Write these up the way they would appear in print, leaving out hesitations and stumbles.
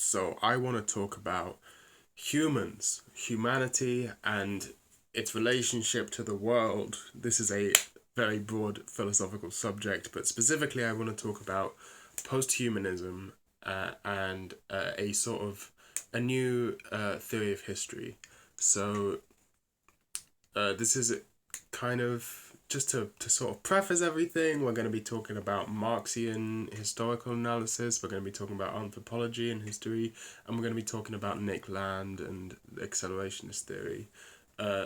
So I want to talk about humanity, and its relationship to the world. This is a very broad philosophical subject, but specifically, I want to talk about posthumanism and a sort of a new theory of history. So this is kind of just to sort of preface everything. We're going to be talking about Marxian historical analysis, we're going to be talking about anthropology and history, and we're going to be talking about Nick Land and accelerationist theory.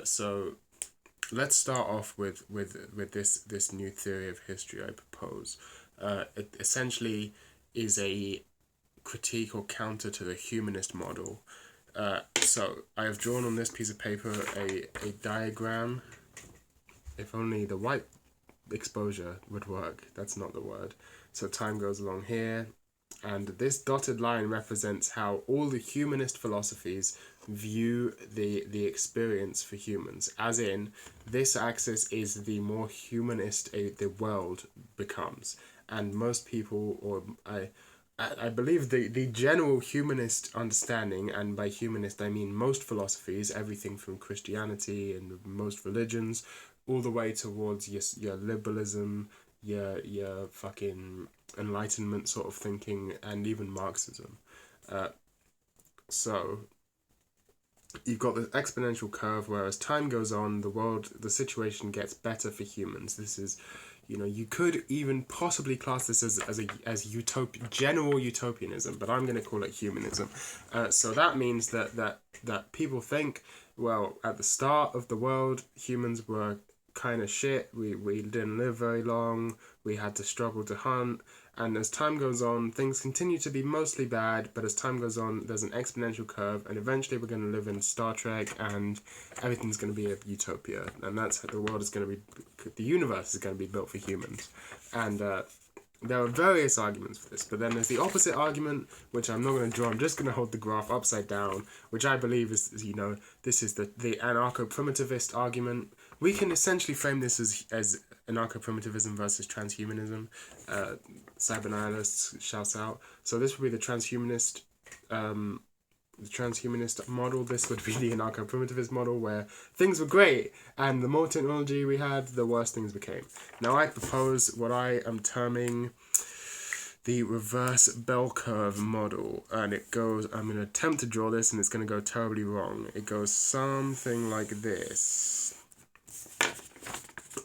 So let's start off with this new theory of history I propose. It essentially is a critique or counter to the humanist model. So I have drawn on this piece of paper a diagram. If only the white exposure would work. That's not the word. So time goes along here, and this dotted line represents how all the humanist philosophies view the experience for humans. As in, this axis is the more humanist the world becomes, and most people, or I believe the general humanist understanding, and by humanist I mean most philosophies, everything from Christianity and most religions, all the way towards your liberalism, your fucking Enlightenment sort of thinking, and even Marxism. So you've got the exponential curve where as time goes on, the situation gets better for humans. This is, you could even possibly class this as general utopianism, but I'm going to call it humanism. So that means that people think, well, at the start of the world, humans were kind of shit. We didn't live very long. We had to struggle to hunt. And as time goes on, things continue to be mostly bad, but as time goes on, there's an exponential curve, and eventually we're going to live in Star Trek, and everything's going to be a utopia. And that's how the world is going to be, the universe is going to be built for humans. And there are various arguments for this, but then there's the opposite argument, which I'm not going to draw. I'm just going to hold the graph upside down, which I believe is this is the anarcho-primitivist argument. We can essentially frame this as anarcho-primitivism versus transhumanism. Cybernihilists shouts out. So this would be the transhumanist model. This would be the anarcho-primitivist model, where things were great, and the more technology we had, the worse things became. Now I propose what I am terming the reverse bell curve model, and it goes, I'm going to attempt to draw this, and it's going to go terribly wrong. It goes something like this.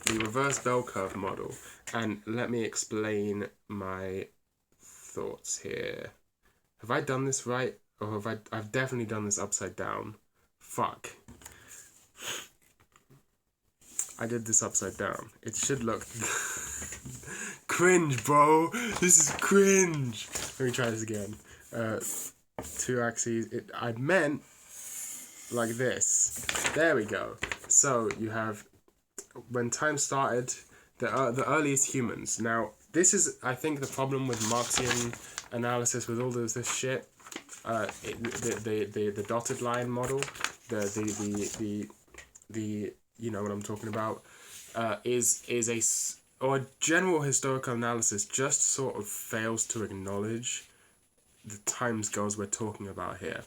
The reverse bell curve model. And let me explain my thoughts here. Have I done this right? Or have I've definitely done this upside down. Fuck. I did this upside down. It should look cringe, bro. This is cringe. Let me try this again. Two axes. I meant like this. There we go. So you have, when time started, the earliest humans. Now, this is, I think, the problem with Marxian analysis, with all this shit. The dotted line model, the you know what I'm talking about, is a general historical analysis just sort of fails to acknowledge the timescales we're talking about here.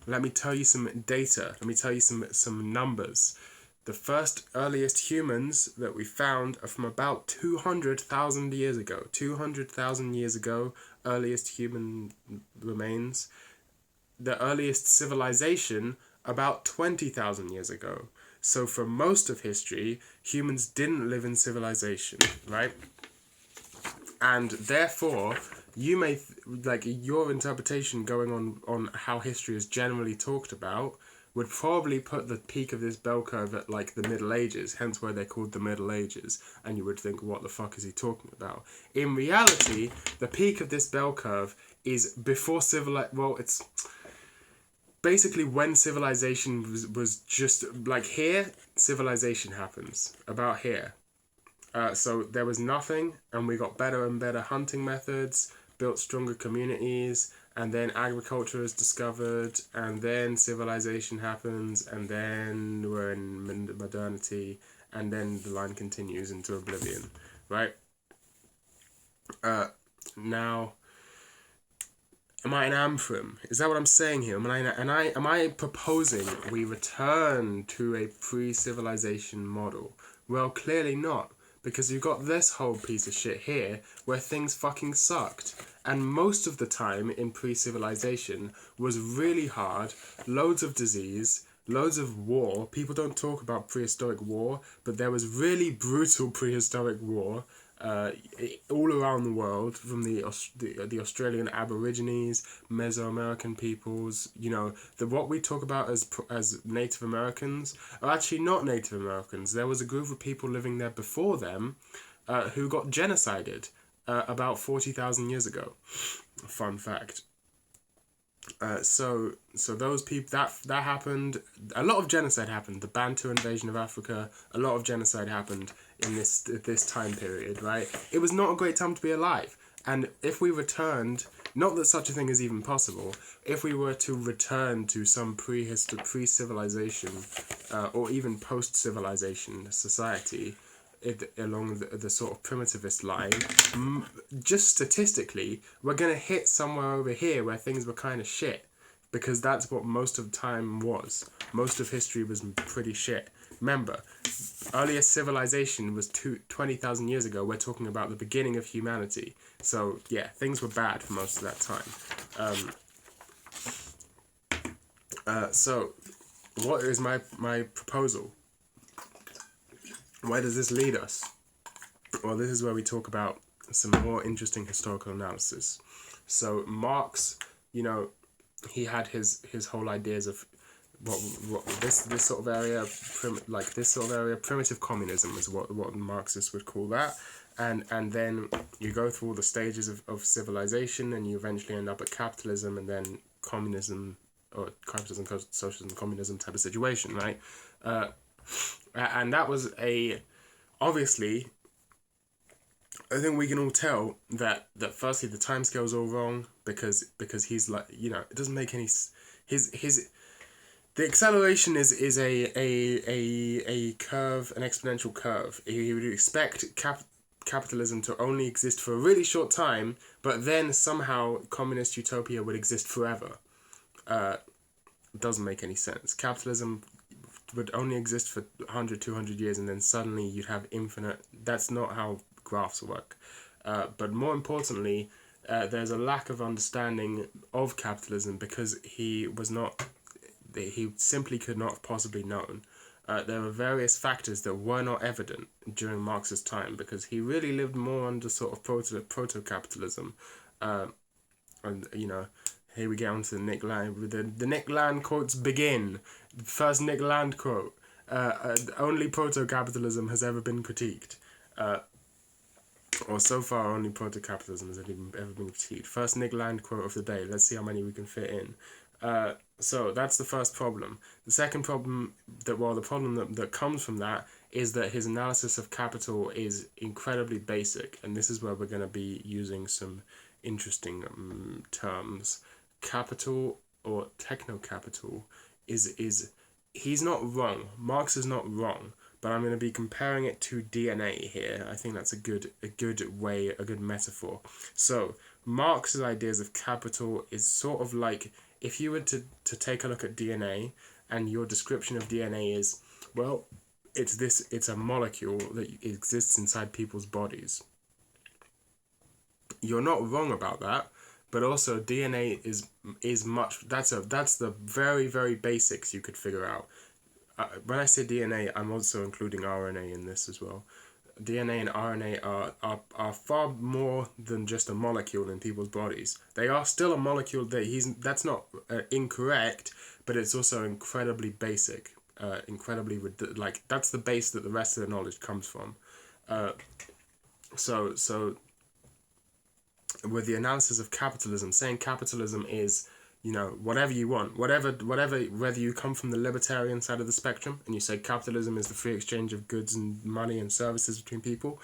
Let me tell you some data. Let me tell you some numbers. The first earliest humans that we found are from about 200,000 years ago. 200,000 years ago, earliest human remains. The earliest civilization, about 20,000 years ago. So for most of history, humans didn't live in civilization, right? And therefore, you may, your interpretation going on how history is generally talked about would probably put the peak of this bell curve at the Middle Ages, hence why they're called the Middle Ages, and you would think, what the fuck is he talking about? In reality, the peak of this bell curve is before it's basically when civilization was just, here, civilization happens, about here. So there was nothing, and we got better and better hunting methods, built stronger communities, and then agriculture is discovered, and then civilization happens, and then we're in modernity, and then the line continues into oblivion, right? Now, Am I an amprim? Is that what I'm saying here? Am I proposing we return to a pre-civilization model? Well, clearly not, because you've got this whole piece of shit here where things fucking sucked. And most of the time in pre-civilization was really hard, loads of disease, loads of war. People don't talk about prehistoric war, but there was really brutal prehistoric war uh, all around the world, from the Australian Aborigines, Mesoamerican peoples. You know, what we talk about as Native Americans are actually not Native Americans. There was a group of people living there before them, who got genocided about 40,000 years ago. Fun fact. So those people, that happened. A lot of genocide happened. The Bantu invasion of Africa. A lot of genocide happened in this time period. Right. It was not a great time to be alive. And if we returned, not that such a thing is even possible, if we were to return to some pre-civilization, or even post-civilization society, along the sort of primitivist line, just statistically, we're going to hit somewhere over here where things were kind of shit. Because that's what most of the time was. Most of history was pretty shit. Remember, earliest civilization was 20,000 years ago. We're talking about the beginning of humanity. So, yeah, things were bad for most of that time. So, what is my proposal? Where does this lead us? Well, this is where we talk about some more interesting historical analysis. So Marx, you know, he had his whole ideas of what this sort of area, primitive communism is what Marxists would call that. And then you go through all the stages of civilization, and you eventually end up at capitalism, and then communism, or capitalism, socialism, communism type of situation, right? And that was obviously, I think we can all tell that firstly the timescale is all wrong, because he's like, you know, it doesn't make any the acceleration is a curve, an exponential curve. He would expect capitalism to only exist for a really short time, but then somehow communist utopia would exist forever. Doesn't make any sense. Capitalism would only exist for 100, 200 years, and then suddenly you'd have infinite. That's not how graphs work. But more importantly, there's a lack of understanding of capitalism, because he simply could not have possibly known. There were various factors that were not evident during Marx's time, because he really lived more under sort of proto-capitalism. And, you know, here we get onto the Nick Land. The Nick Land quotes begin. First Nick Land quote. Only proto-capitalism has ever been critiqued. Or so far, only proto-capitalism has ever been critiqued. First Nick Land quote of the day. Let's see how many we can fit in. So that's the first problem. The second problem, the problem that comes from that, is that his analysis of capital is incredibly basic. And this is where we're going to be using some interesting terms. Capital, or techno-capital, he's not wrong. Marx is not wrong, but I'm going to be comparing it to DNA here. I think that's a good metaphor. So Marx's ideas of capital is sort of like, if you were to take a look at DNA, and your description of DNA is, well, it's a molecule that exists inside people's bodies. You're not wrong about that. But also DNA is much. That's the very, very basics you could figure out. When I say DNA, I'm also including RNA in this as well. DNA and RNA are far more than just a molecule in people's bodies. They are still a molecule. That's not incorrect, but it's also incredibly basic. That's the base that the rest of the knowledge comes from. So with the analysis of capitalism, saying capitalism is, you know, whatever you want, whether you come from the libertarian side of the spectrum and you say capitalism is the free exchange of goods and money and services between people,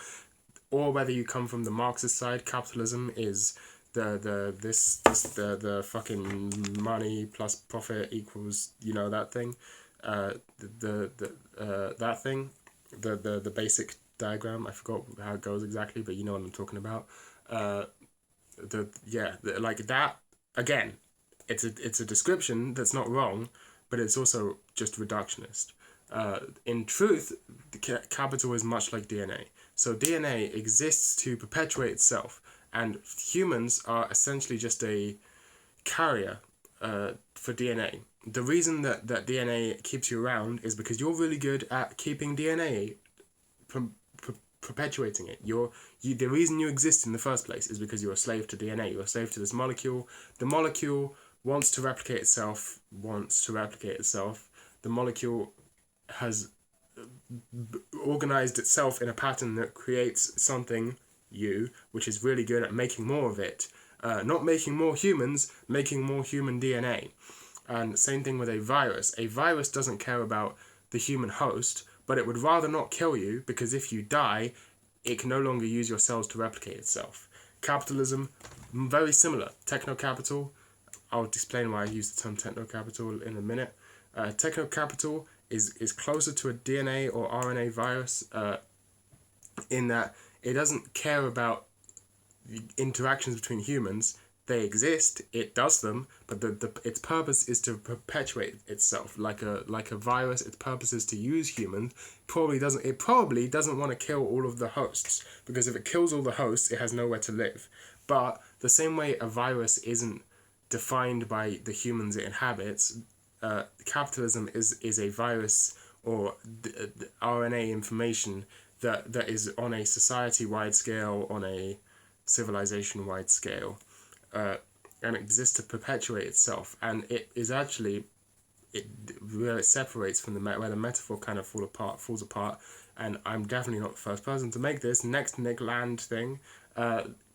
or whether you come from the Marxist side, capitalism is the fucking money plus profit equals, you know, that thing, that thing, the basic diagram. I forgot how it goes exactly, but you know what I'm talking about. Like that, again, it's a description that's not wrong, but it's also just reductionist. In truth, capital is much like DNA. So DNA exists to perpetuate itself, and humans are essentially just a carrier for DNA. The reason that DNA keeps you around is because you're really good at keeping DNA perpetuating it. The reason you exist in the first place is because you're a slave to DNA. You're a slave to this molecule. The molecule wants to replicate itself. The molecule has organized itself in a pattern that creates something, you, which is really good at making more of it. Not making more humans, making more human DNA. And same thing with a virus. A virus doesn't care about the human host, but it would rather not kill you, because if you die, it can no longer use your cells to replicate itself. Capitalism, very similar. Techno-capital, I'll explain why I use the term techno-capital in a minute. Techno-capital is closer to a DNA or RNA virus in that it doesn't care about the interactions between humans. They exist, it does them, but its purpose is to perpetuate itself. Like a virus, its purpose is to use humans. It probably doesn't want to kill all of the hosts, because if it kills all the hosts, it has nowhere to live. But the same way a virus isn't defined by the humans it inhabits, capitalism is a virus or RNA information that is on a society-wide scale, on a civilization-wide scale. And it exists to perpetuate itself, and it is actually where it separates from where the metaphor kind of falls apart. And I'm definitely not the first person to make this next Nick Land thing.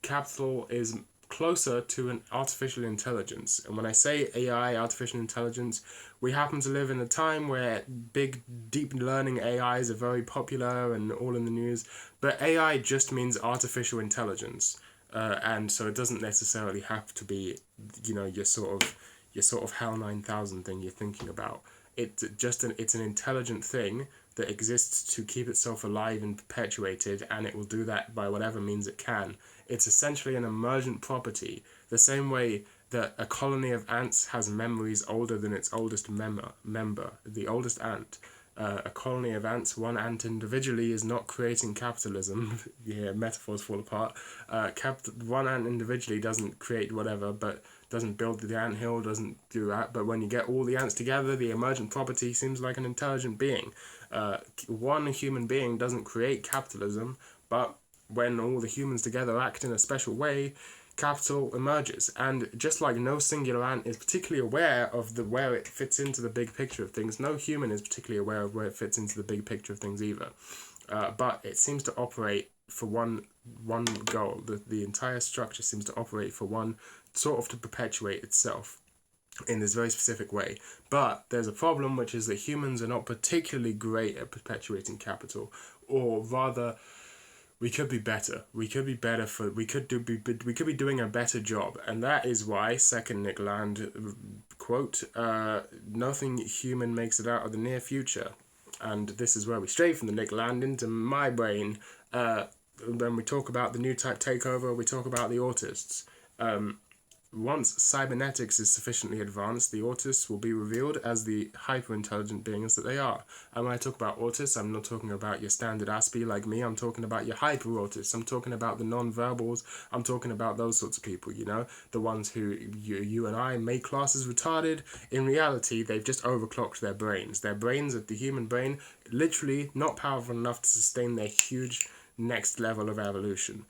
Capital is closer to an artificial intelligence, and when I say AI, artificial intelligence, we happen to live in a time where big deep learning AIs are very popular and all in the news, but AI just means artificial intelligence. And so it doesn't necessarily have to be, your sort of HAL 9000 thing you're thinking about. It's an intelligent thing that exists to keep itself alive and perpetuated, and it will do that by whatever means it can. It's essentially an emergent property, the same way that a colony of ants has memories older than its oldest member, the oldest ant. A colony of ants, one ant individually, is not creating capitalism. Yeah, metaphors fall apart. One ant individually doesn't create whatever, but doesn't build the anthill, doesn't do that. But when you get all the ants together, the emergent property seems like an intelligent being. One human being doesn't create capitalism, but when all the humans together act in a special way, capital emerges. And just like no singular ant is particularly aware of where it fits into the big picture of things, no human is particularly aware of where it fits into the big picture of things either. But it seems to operate for one goal. The entire structure seems to operate for one, sort of to perpetuate itself in this very specific way. But there's a problem, which is that humans are not particularly great at perpetuating capital, or rather, we could be better. We could be doing a better job, and that is why, second Nick Land quote, nothing human makes it out of the near future. And this is where we stray from the Nick Land into my brain. When we talk about the new type takeover, we talk about the autists. Once cybernetics is sufficiently advanced, the autists will be revealed as the hyper-intelligent beings that they are. And when I talk about autists, I'm not talking about your standard Aspie like me, I'm talking about your hyper-autists, I'm talking about the non-verbals, I'm talking about those sorts of people, the ones who you and I may class as retarded. In reality, they've just overclocked their brains. Their brains, the human brain, literally not powerful enough to sustain their huge next level of evolution.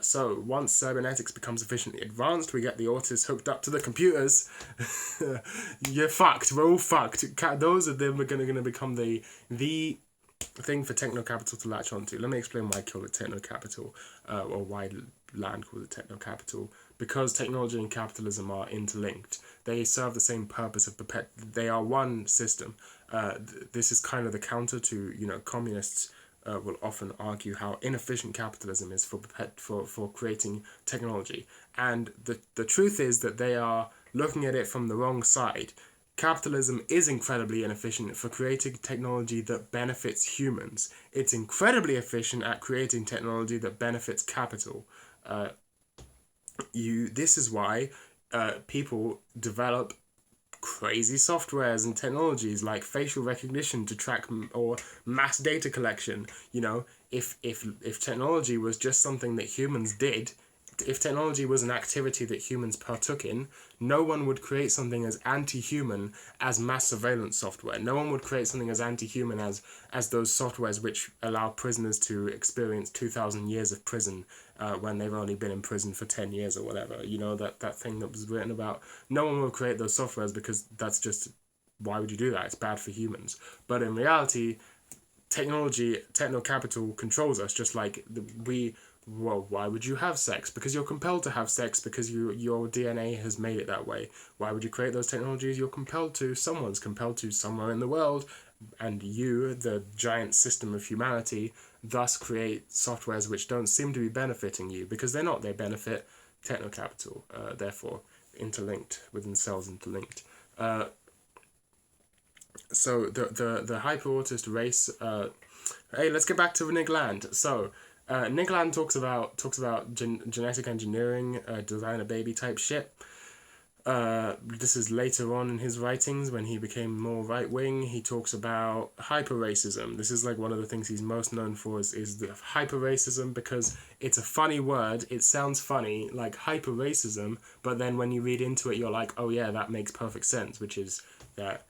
So once cybernetics becomes sufficiently advanced, we get the autists hooked up to the computers. You're fucked. We're all fucked. Those of them are going to become the thing for techno-capital to latch onto. Let me explain why I call it techno-capital, or why Land calls it techno-capital. Because technology and capitalism are interlinked. They serve the same purpose of they are one system. This is kind of the counter to, communists will often argue how inefficient capitalism is for creating technology. And the truth is that they are looking at it from the wrong side. Capitalism is incredibly inefficient for creating technology that benefits humans. It's incredibly efficient at creating technology that benefits capital. This is why people develop crazy softwares and technologies like facial recognition to track or mass data collection. You know, if technology was just something that humans did, if technology was an activity that humans partook in, no one would create something as anti-human as mass surveillance software. No one would create something as anti-human as those softwares which allow prisoners to experience 2,000 years of prison when they've only been in prison for 10 years or whatever. You know, that thing that was written about. No one would create those softwares because that's just, why would you do that? It's bad for humans. But in reality, technology, techno-capital controls us, just like well, why would you have sex? Because you're compelled to have sex because your DNA has made it that way. Why would you create those technologies? You're compelled to. Someone's compelled to somewhere in the world, and you, the giant system of humanity, thus create softwares which don't seem to be benefiting you, because they're not. They benefit techno-capital, therefore interlinked within cells, interlinked. So the hyper-autist race. Hey, let's get back to Nick Land. So Nick Land talks about genetic engineering, design a baby type shit. This is later on in his writings when he became more right wing. He talks about hyper racism. This is like one of the things he's most known for is the hyper racism, because it's a funny word. It sounds funny, like hyper racism, but then when you read into it, you're like, oh yeah, that makes perfect sense. Which is that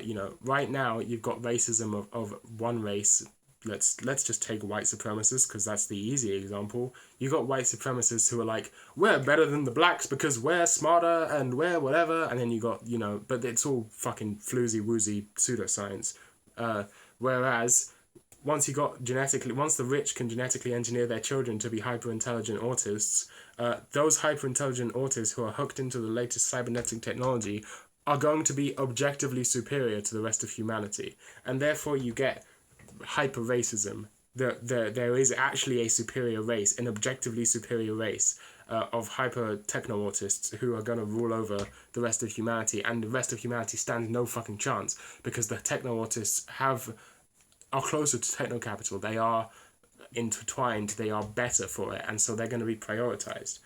you know, right now you've got racism of one race. Let's just take white supremacists, because that's the easy example. You got white supremacists who are like, we're better than the blacks because we're smarter and we're whatever, and then you got, you know, but it's all fucking floozy woozy pseudoscience. Whereas once the rich can genetically engineer their children to be hyper intelligent autists, those hyper intelligent autists who are hooked into the latest cybernetic technology are going to be objectively superior to the rest of humanity, and therefore you get hyper racism. There is actually a superior race, an objectively superior race of hyper techno-autists who are going to rule over the rest of humanity, and the rest of humanity stands no fucking chance because the techno-autists are closer to techno-capital. They are intertwined, they are better for it, and so they're going to be prioritized.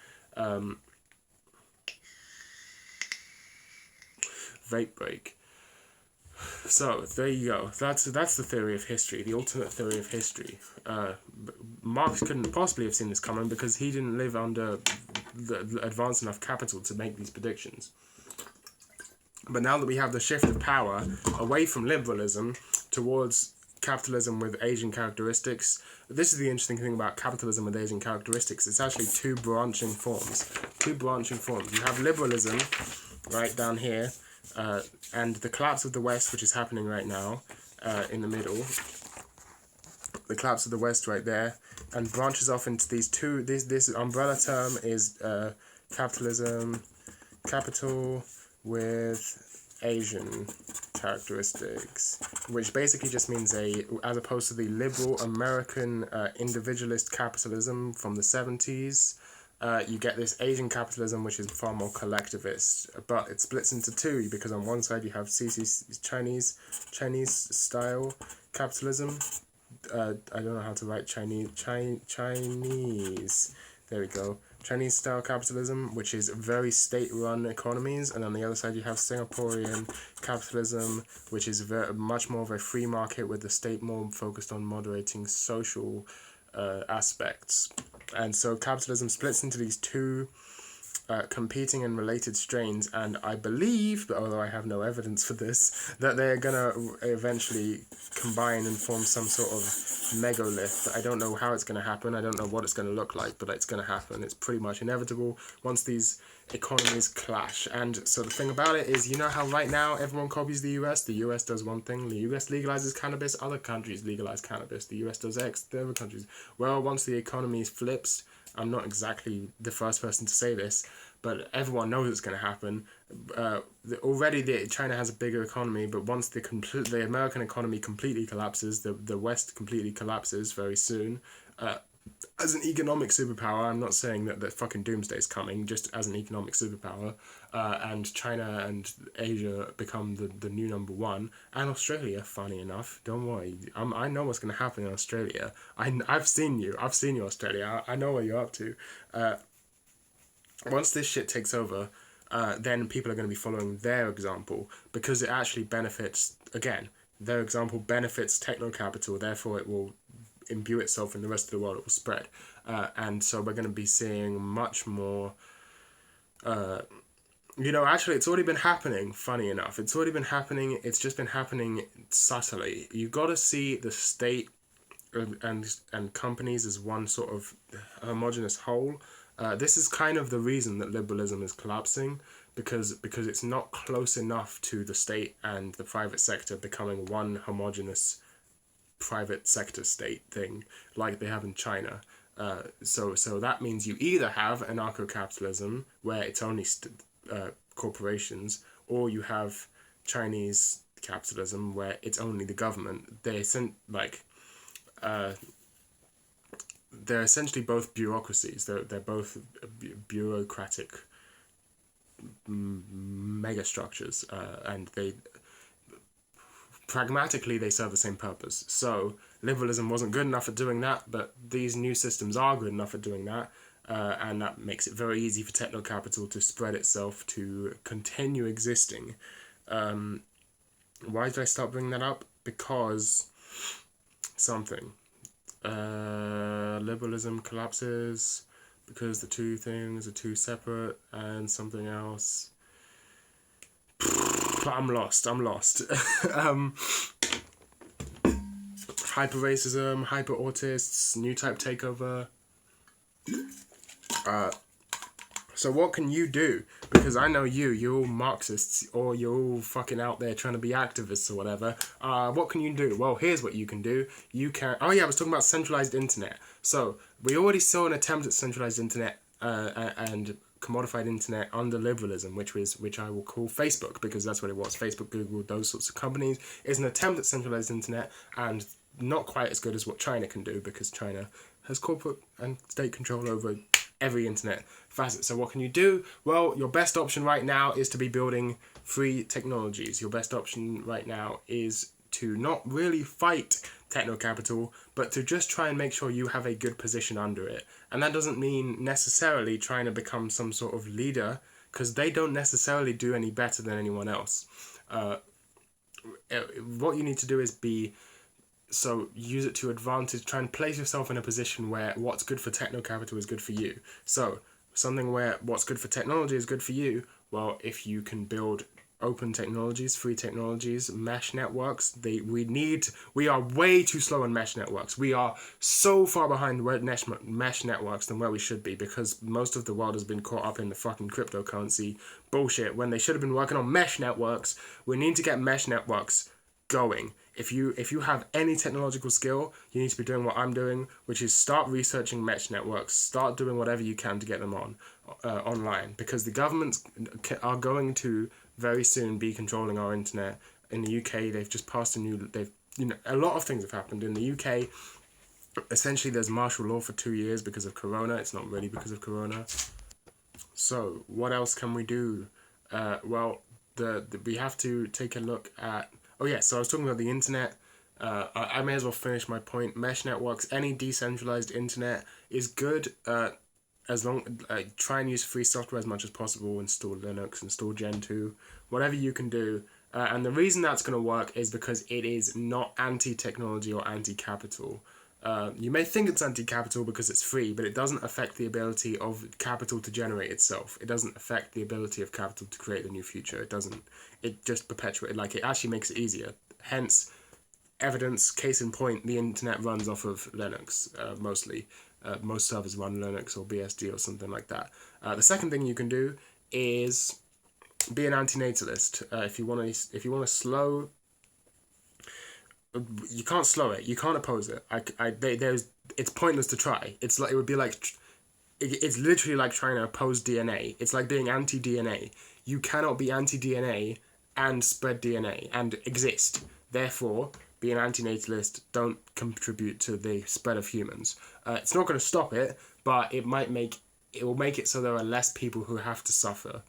Vape break. So there you go. That's the theory of history, the ultimate theory of history. Marx couldn't possibly have seen this coming because he didn't live under the advanced enough capital to make these predictions. But now that we have the shift of power away from liberalism towards capitalism with Asian characteristics, this is the interesting thing about capitalism with Asian characteristics. It's actually two branching forms. You have liberalism right down here, and the collapse of the West, which is happening right now, in the middle. The collapse of the West right there, and branches off into these two. This umbrella term is capitalism, capital with Asian characteristics, which basically just means as opposed to the liberal American individualist capitalism from the 70s. You get this Asian capitalism, which is far more collectivist, but it splits into two, because on one side you have Chinese style capitalism. I don't know how to write Chinese. There we go. Chinese style capitalism, which is very state-run economies, and on the other side you have Singaporean capitalism, which is much more of a free market with the state more focused on moderating social aspects. And so capitalism splits into these two competing and related strains, and I believe, although I have no evidence for this, that they're gonna eventually combine and form some sort of megalith. I don't know how it's gonna happen, I don't know what it's gonna look like, but it's gonna happen. It's pretty much inevitable once these economies clash. And so the thing about it is, you know how right now everyone copies the US? The US does one thing, the US legalizes cannabis, other countries legalize cannabis, the US does X, the other countries. Well, once the economy flips, I'm not exactly the first person to say this, but everyone knows it's going to happen. Already China has a bigger economy, but once the American economy completely collapses, the West completely collapses very soon. As an economic superpower, I'm not saying that the fucking doomsday is coming, just as an economic superpower, and China and Asia become the new number one, and Australia, funny enough, don't worry, I know what's going to happen in Australia. I've seen you, Australia, I know what you're up to. Once this shit takes over, then people are going to be following their example because it actually benefits, again, their example benefits techno-capital, therefore it will imbue itself in the rest of the world, it will spread. And so we're going to be seeing much more... actually, it's already been happening, funny enough. It's already been happening, it's just been happening subtly. You've got to see the state and companies as one sort of homogenous whole. This is kind of the reason that liberalism is collapsing, because it's not close enough to the state and the private sector becoming one homogenous private sector state thing like they have in China. So that means you either have anarcho-capitalism where it's only corporations, or you have Chinese capitalism where it's only the government. They're essentially both bureaucracies. They're both bureaucratic megastructures, and they pragmatically they serve the same purpose. So liberalism wasn't good enough at doing that, but these new systems are good enough at doing that, and that makes it very easy for techno-capital to spread itself, to continue existing. Why did I start bringing that up? Because something. Liberalism collapses because the two things are too separate, and something else. I'm lost. Hyper-racism, hyper-autists, new type takeover. So what can you do? Because I know you're all Marxists, or you're all fucking out there trying to be activists or whatever. What can you do? Well, here's what you can do. You can... Oh yeah, I was talking about centralized internet. So we already saw an attempt at centralized internet and commodified internet under liberalism, which I will call Facebook, because that's what it was. Facebook, Google, those sorts of companies is an attempt at centralized internet, and not quite as good as what China can do, because China has corporate and state control over every internet facet. So what can you do? Well, your best option right now is to be building free technologies. Your best option right now is to not really fight techno-capital, but to just try and make sure you have a good position under it. And that doesn't mean necessarily trying to become some sort of leader, because they don't necessarily do any better than anyone else. What you need to do is use it to advantage, try and place yourself in a position where what's good for techno-capital is good for you. So, something where what's good for technology is good for you, well, if you can build open technologies, free technologies, mesh networks, we are way too slow on mesh networks. We are so far behind mesh networks than where we should be, because most of the world has been caught up in the fucking cryptocurrency bullshit when they should have been working on mesh networks. We need to get mesh networks going. If you have any technological skill, you need to be doing what I'm doing, which is start researching mesh networks, start doing whatever you can to get them online, because the governments are going to very soon be controlling our internet. In the UK, they've just passed a lot of things have happened. In the UK, essentially there's martial law for 2 years because of Corona. It's not really because of Corona. So what else can we do? We have to take a look at... Oh yeah, so I was talking about the internet. I may as well finish my point. Mesh networks, any decentralized internet is good, as long try and use free software as much as possible. Install Linux, install Gentoo, whatever you can do. And the reason that's going to work is because it is not anti-technology or anti-capital. You may think it's anti-capital because it's free, but it doesn't affect the ability of capital to generate itself. It doesn't affect the ability of capital to create the new future. It doesn't. It just perpetuates, it actually makes it easier. Hence, evidence, case in point, the internet runs off of Linux, mostly. Most servers run Linux or BSD or something like that. The second thing you can do is be an antinatalist. If you want to slow... You can't slow it. You can't oppose it. It's pointless to try. It's literally like trying to oppose DNA. It's like being anti-DNA. You cannot be anti-DNA and spread DNA and exist. Therefore, be an antinatalist. Don't contribute to the spread of humans. It's not going to stop it, but it will make it so there are less people who have to suffer.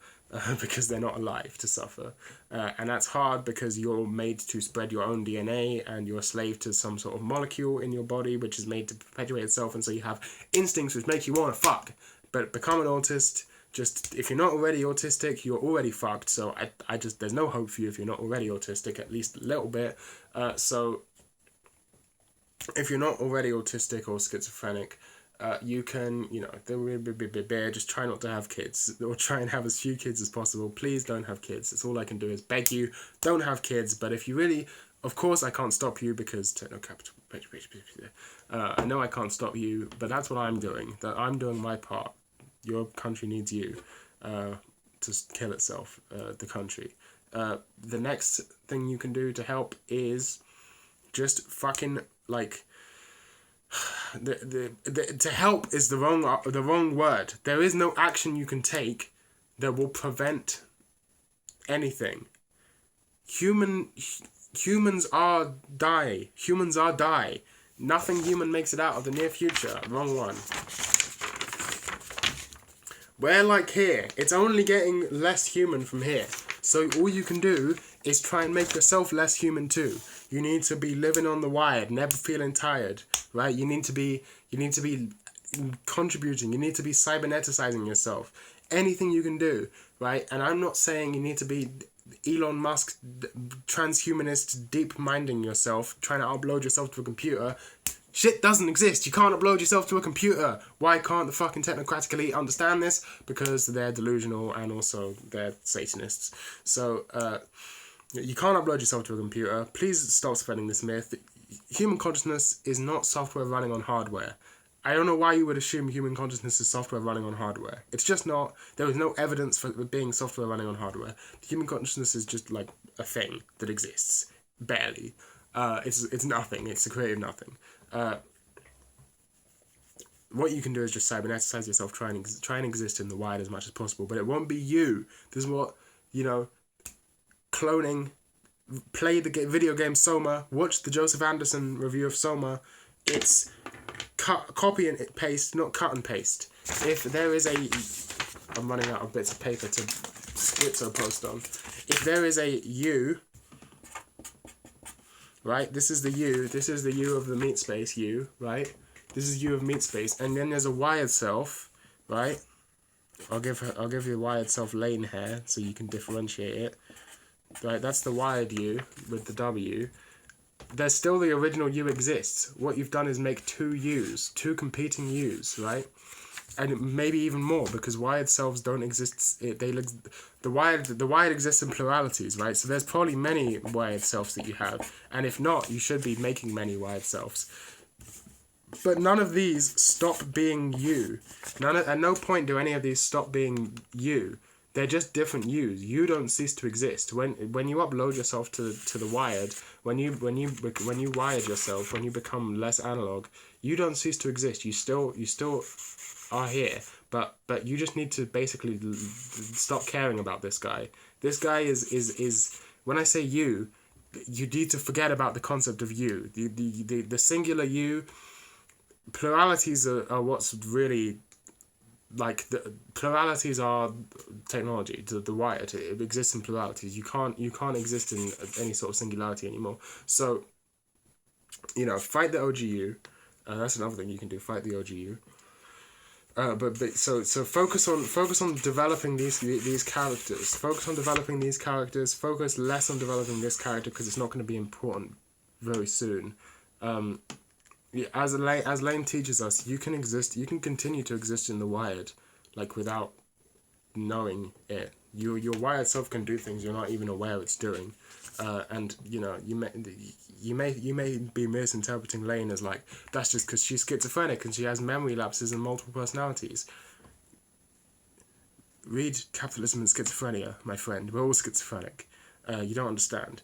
Because they're not alive to suffer. And that's hard because you're made to spread your own DNA, and you're a slave to some sort of molecule in your body which is made to perpetuate itself, and so you have instincts which make you want to fuck. But become an autist, Just, if you're not already autistic, you're already fucked. So I just, there's no hope for you if you're not already autistic, at least a little bit. So if you're not already autistic or schizophrenic, you can, just try not to have kids, or try and have as few kids as possible. Please don't have kids. That's all I can do is beg you, don't have kids. But if you really, of course I can't stop you because techno-capital, I know I can't stop you, but that's what I'm doing. That I'm doing my part. Your country needs you to kill itself, the country. The next thing you can do to help is just fucking, like, to help is the wrong word. There is no action you can take that will prevent anything. Humans are die. Nothing human makes it out of the near future. Wrong one. We're like here. It's only getting less human from here. So all you can do is try and make yourself less human too. You need to be living on the wired, never feeling tired, right? You need to be contributing. You need to be cyberneticizing yourself. Anything you can do, right? And I'm not saying you need to be Elon Musk, transhumanist, deep-minding yourself, trying to upload yourself to a computer. Shit doesn't exist. You can't upload yourself to a computer. Why can't the fucking technocratic elite understand this? Because they're delusional and also they're Satanists. So, you can't upload yourself to a computer. Please stop spreading this myth. Human consciousness is not software running on hardware. I don't know why you would assume human consciousness is software running on hardware. It's just not. There is no evidence for it being software running on hardware. Human consciousness is just like a thing that exists. Barely. It's nothing. It's a creative nothing. What you can do is just cyberneticize yourself, try and exist in the wired as much as possible, but it won't be you. This is what, cloning, play the video game Soma, watch the Joseph Anderson review of Soma. It's copy and paste, not cut and paste. If there is I'm running out of bits of paper to schizo post on. If there is a you, right? This is the you of the meat space, you, right? This is you of meat space, and then there's a wired self, right? I'll give you a wired self lane here so you can differentiate it. Right, that's the wired you with the W. There's still the original you exists. What you've done is make two competing yous, right? And maybe even more, because wired selves don't exist. The wired exists in pluralities, right? So there's probably many wired selves that you have, and if not, you should be making many wired selves. But none of these stop being you. At no point do any of these stop being you. They're just different yous. You don't cease to exist. When you upload yourself to the wired, when you wired yourself, when you become less analog, you don't cease to exist. You still are here. But you just need to basically stop caring about this guy. This guy is when I say you need to forget about the concept of you. The singular you. Pluralities are what's really, like, the pluralities are technology. The wired, it exists in pluralities. You can't exist in any sort of singularity anymore. So, fight the OGU. That's another thing you can do. Fight the OGU. So focus on developing these characters. Focus on developing these characters. Focus less on developing this character because it's not going to be important very soon. As Lane teaches us, you can continue to exist in the wired, like, without knowing it. Your wired self can do things you're not even aware it's doing, and you may be misinterpreting Lane as like, that's just because she's schizophrenic and she has memory lapses and multiple personalities. Read Capitalism and Schizophrenia, my friend. We're all schizophrenic. You don't understand.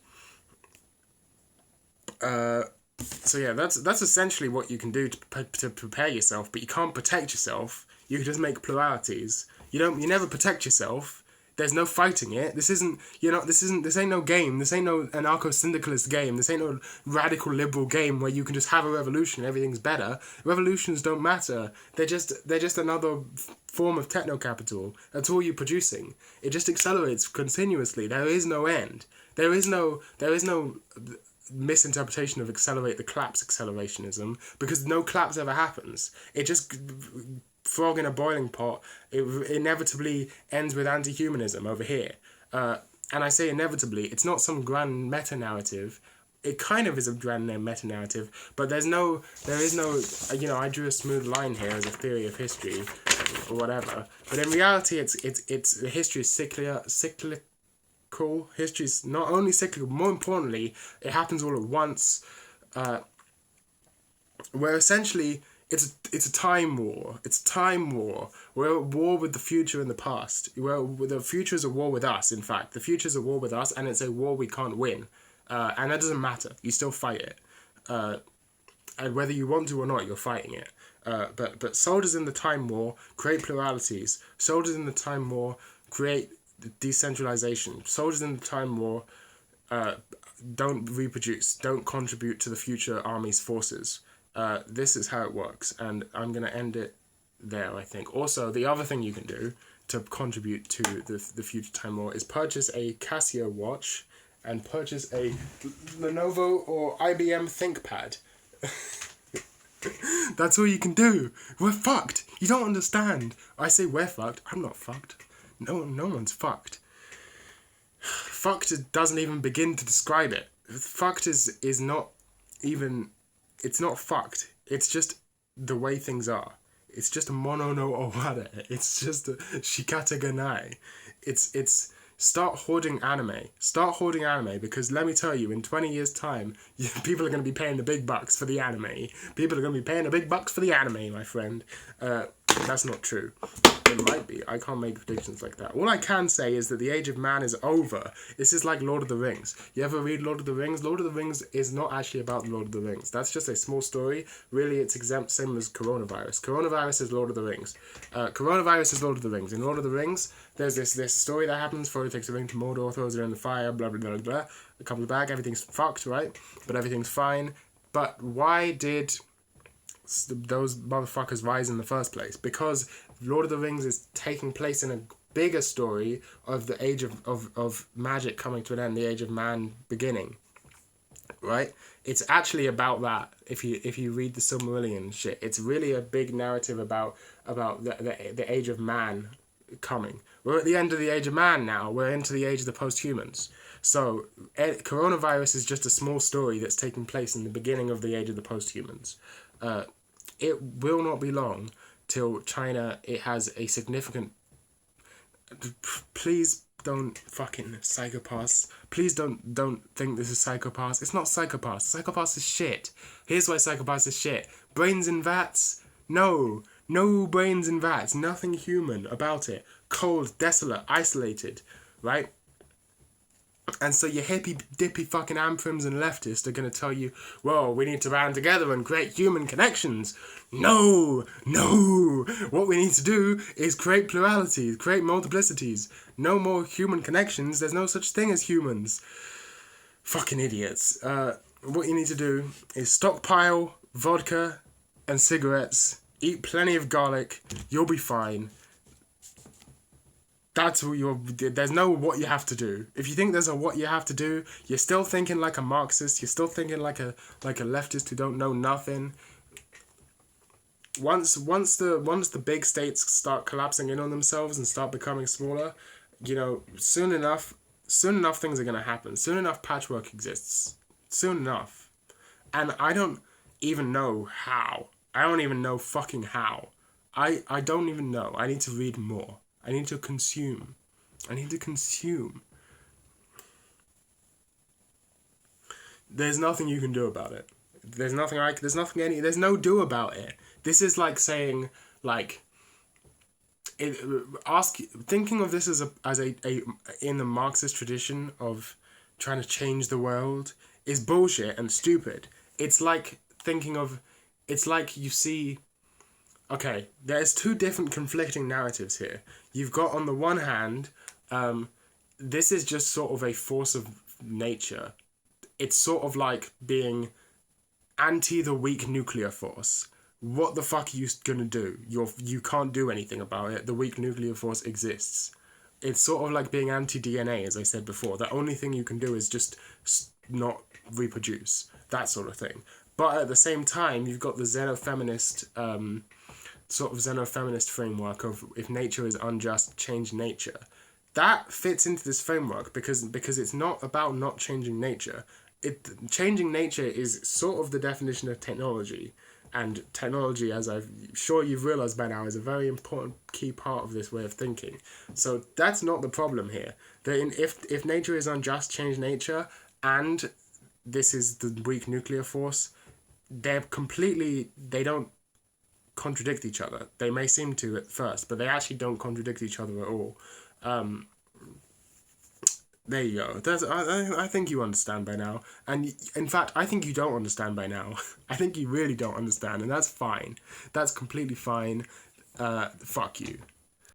So yeah, that's essentially what you can do to prepare yourself, but you can't protect yourself. You can just make pluralities. You never protect yourself. There's no fighting it. This ain't no game. This ain't no anarcho-syndicalist game. This ain't no radical liberal game where you can just have a revolution and everything's better. Revolutions don't matter. They're just another form of techno-capital. That's all you're producing. It just accelerates continuously. There is no end. There is no misinterpretation of accelerate the collapse accelerationism, because no collapse ever happens. It just frog in a boiling pot, it inevitably ends with anti-humanism over here. And I say inevitably, it's not some grand meta-narrative. It kind of is a grand meta-narrative, but there is no, I drew a smooth line here as a theory of history, or whatever. But in reality, it's history is cyclical. History is not only cyclical, more importantly, it happens all at once. Where essentially it's a time war. It's a time war. We're at war with the future and the past. The future is a war with us. In fact, the future is a war with us, and it's a war we can't win. And that doesn't matter. You still fight it. And whether you want to or not, you're fighting it. But soldiers in the time war create pluralities. Soldiers in the time war create decentralization. Soldiers in the time war don't reproduce, don't contribute to the future army's forces. This is how it works, and I'm going to end it there, I think. Also, the other thing you can do to contribute to the future time war is purchase a Casio watch and purchase a Lenovo or IBM ThinkPad. That's all you can do. We're fucked. You don't understand. I say we're fucked. I'm not fucked. No one's fucked. Fucked doesn't even begin to describe it. Fucked is not even... It's not fucked. It's just the way things are. It's just a mono no oware. It's just a shikata ganai. It's start hoarding anime. Start hoarding anime, because let me tell you, in 20 years' time, people are going to be paying the big bucks for the anime. People are going to be paying the big bucks for the anime, my friend. That's not true. It might be. I can't make predictions like that. All I can say is that the age of man is over. This is like Lord of the Rings. You ever read Lord of the Rings? Lord of the Rings is not actually about Lord of the Rings. That's just a small story. Really, it's exempt, same as coronavirus. Coronavirus is Lord of the Rings. Coronavirus is Lord of the Rings. In Lord of the Rings, there's this story that happens. Frodo takes a ring to Mordor, throws it in the fire, blah, blah, blah, blah. It comes back, everything's fucked, right? But everything's fine. But why did those motherfuckers rise in the first place? Because Lord of the Rings is taking place in a bigger story of the age of magic coming to an end, the age of man beginning, right? It's actually about that. If you read the Silmarillion shit, it's really a big narrative about the age of man coming. We're at the end of the age of man now. We're into the age of the post-humans. So coronavirus is just a small story that's taking place in the beginning of the age of the post-humans. It will not be long till China, it has a significant... Please don't fucking psychopaths. Please don't think this is psychopaths. It's not psychopaths. Psychopaths is shit. Here's why psychopaths is shit. Brains in vats? No brains in vats. Nothing human about it. Cold, desolate, isolated, right? And so your hippy dippy fucking amphrims and leftists are going to tell you, well, we need to band together and create human connections. No. What we need to do is create pluralities, create multiplicities. No more human connections. There's no such thing as humans. Fucking idiots. What you need to do is stockpile vodka and cigarettes. Eat plenty of garlic. You'll be fine. That's what there's no what you have to do. If you think there's a what you have to do, you're still thinking like a Marxist. You're still thinking like a leftist who don't know nothing. Once the big states start collapsing in on themselves and start becoming smaller, soon enough things are gonna happen. Soon enough patchwork exists. Soon enough. And I don't even know how. I don't even know fucking how. I don't even know. I need to read more. I need to consume. There's nothing you can do about it. There's no do about it. This is like saying, thinking of this as a in the Marxist tradition of trying to change the world is bullshit and stupid. It's like you see... Okay, there's two different conflicting narratives here. You've got, on the one hand, this is just sort of a force of nature. It's sort of like being anti the weak nuclear force. What the fuck are you gonna do? You can't do anything about it. The weak nuclear force exists. It's sort of like being anti-DNA, as I said before. The only thing you can do is just not reproduce. That sort of thing. But at the same time, you've got the xenofeminist... sort of xenofeminist framework of if nature is unjust, change nature. That fits into this framework because it's not about not changing nature. Changing nature is sort of the definition of technology, and technology, as I'm sure you've realized by now, is a very important key part of this way of thinking. So that's not the problem here. If nature is unjust, change nature, and this is the weak nuclear force, they don't contradict each other. They may seem to at first, but they actually don't contradict each other at all. There you go. I think you understand by now. And in fact, I think you don't understand by now. I think you really don't understand, and that's fine. That's completely fine. Fuck you.